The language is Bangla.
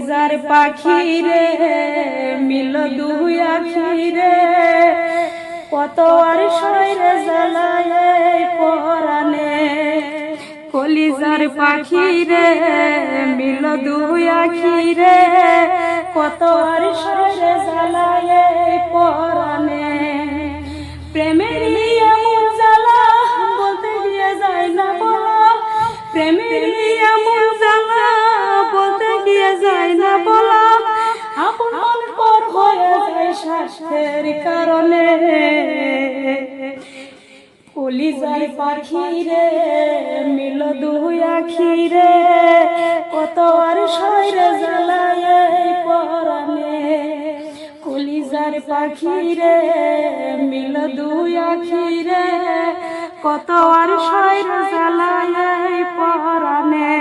কলিজার পাখি রে মিল দুই আখি রে কত আর শরীরে জ্বালায় পরানে কলিজার পাখি রে মিল দুই আখি রে কত আর শরীরে জ্বালায় পরানে প্রেমের এমন জ্বালা বলতে গিয়ে যায় না বলা প্রেমের এমন জ্বালা বলতে গিয়ে যায় না বলা আপন মন পর হয়ে যায় স্বার্থের কারণে কলিজার পাখি রে মিল দুই আখি রে কত আর শরীরে জ্বালায় পরানে কলিজার পাখি রে মিল দুই আখি রে কত আর শরীরে জ্বালায় পরানে।